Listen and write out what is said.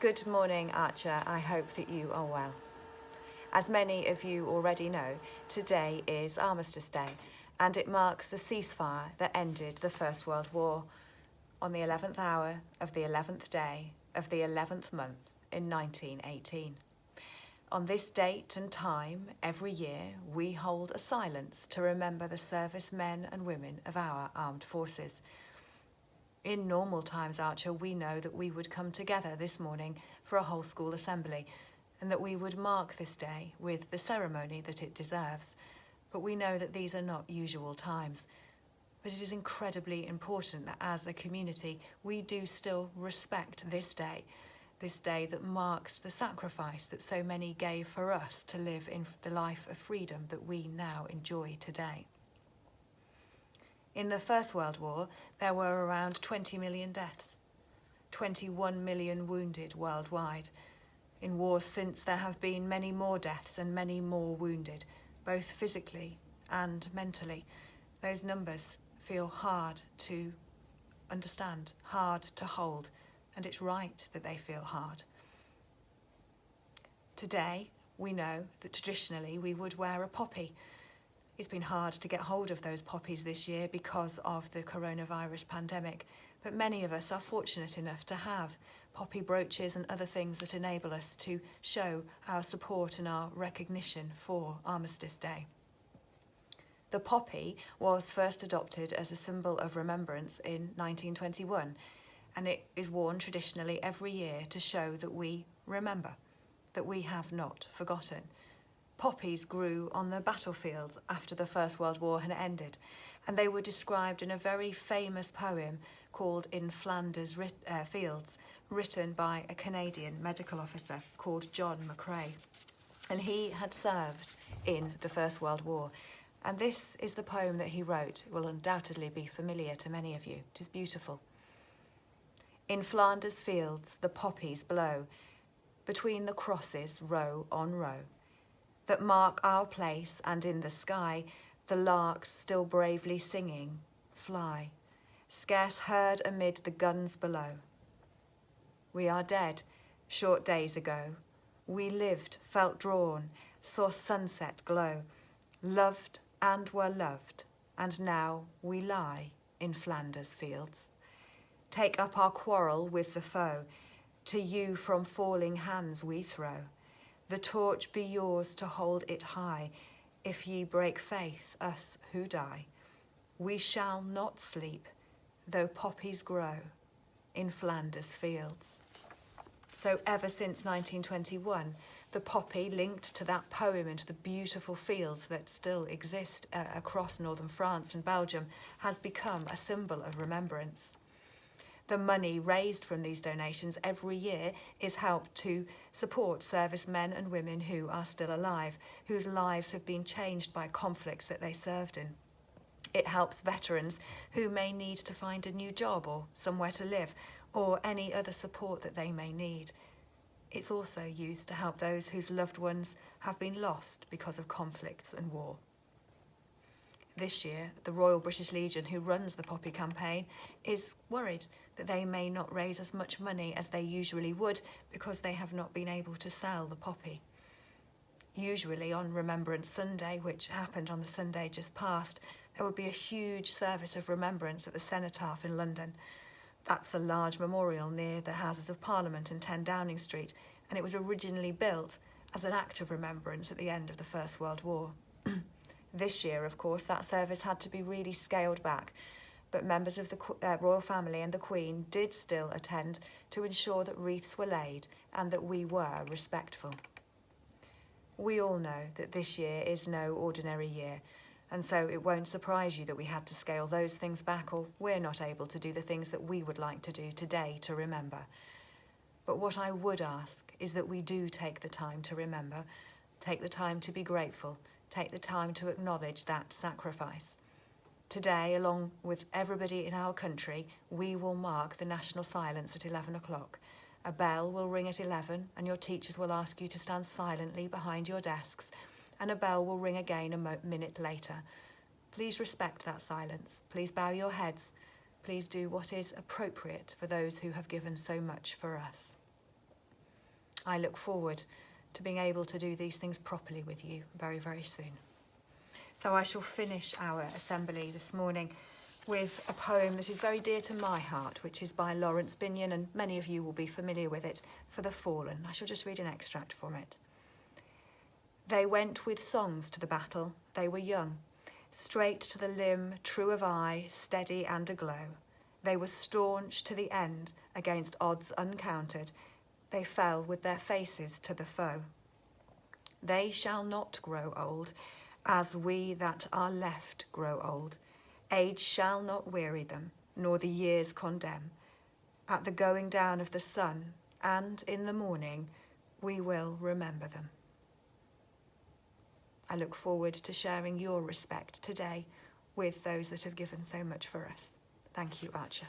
Good morning, Archer. I hope that you are well. As many of you already know, today is Armistice Day, and it marks the ceasefire that ended the First World War on the 11th hour of the 11th day of the 11th month in 1918. On this date and time, every year, we hold a silence to remember the servicemen and women of our armed forces. In normal times, Archer, we know that we would come together this morning for a whole school assembly and that we would mark this day with the ceremony that it deserves. But we know that these are not usual times. But it is incredibly important that as a community, we do still respect this day that marks the sacrifice that so many gave for us to live in the life of freedom that we now enjoy today. In the First World War, there were around 20 million deaths, 21 million wounded worldwide. In wars since, there have been many more deaths and many more wounded, both physically and mentally. Those numbers feel hard to understand, hard to hold, and it's right that they feel hard. Today, we know that traditionally we would wear a poppy. It's been hard to get hold of those poppies this year because of the coronavirus pandemic, but many of us are fortunate enough to have poppy brooches and other things that enable us to show our support and our recognition for Armistice Day. The poppy was first adopted as a symbol of remembrance in 1921, and it is worn traditionally every year to show that we remember, that we have not forgotten. Poppies grew on the battlefields after the First World War had ended, and they were described in a very famous poem called In Flanders Fields, written by a Canadian medical officer called John McCrae. And he had served in the First World War. And this is the poem that he wrote. It will undoubtedly be familiar to many of you. It is beautiful. In Flanders fields the poppies blow, between the crosses row on row, that mark our place, and in the sky the larks still bravely singing fly, scarce heard amid the guns below. We are dead, short days ago. We lived, felt drawn, saw sunset glow, loved and were loved, and now we lie in Flanders fields. Take up our quarrel with the foe, to you from falling hands we throw. The torch be yours to hold it high, if ye break faith, us who die. We shall not sleep, though poppies grow in Flanders fields. So ever since 1921, the poppy, linked to that poem and to the beautiful fields that still exist across northern France and Belgium, has become a symbol of remembrance. The money raised from these donations every year is helped to support servicemen and women who are still alive, whose lives have been changed by conflicts that they served in. It helps veterans who may need to find a new job or somewhere to live, or any other support that they may need. It's also used to help those whose loved ones have been lost because of conflicts and war. This year, the Royal British Legion, who runs the poppy campaign, is worried that they may not raise as much money as they usually would because they have not been able to sell the poppy. Usually on Remembrance Sunday, which happened on the Sunday just past, there would be a huge service of remembrance at the Cenotaph in London. That's a large memorial near the Houses of Parliament in 10 Downing Street, and it was originally built as an act of remembrance at the end of the First World War. This year, of course, that service had to be really scaled back, but members of the royal family and the Queen did still attend to ensure that wreaths were laid and that we were respectful. We all know that this year is no ordinary year, and so it won't surprise you that we had to scale those things back, or we're not able to do the things that we would like to do today to remember. But what I would ask is that we do take the time to remember, take the time to be grateful, take the time to acknowledge that sacrifice. Today, along with everybody in our country, we will mark the national silence at 11 o'clock. A bell will ring at 11 and your teachers will ask you to stand silently behind your desks, and a bell will ring again a minute later. Please respect that silence. Please bow your heads. Please do what is appropriate for those who have given so much for us. I look forward to being able to do these things properly with you very, very soon. So I shall finish our assembly this morning with a poem that is very dear to my heart, which is by Lawrence Binyon, and many of you will be familiar with it, For the Fallen. I shall just read an extract from it. They went with songs to the battle, they were young, straight to the limb, true of eye, steady and aglow. They were staunch to the end against odds uncounted. They fell with their faces to the foe. They shall not grow old, as we that are left grow old. Age shall not weary them, nor the years condemn. At the going down of the sun, and in the morning, we will remember them. I look forward to sharing your respect today with those that have given so much for us. Thank you, Archer.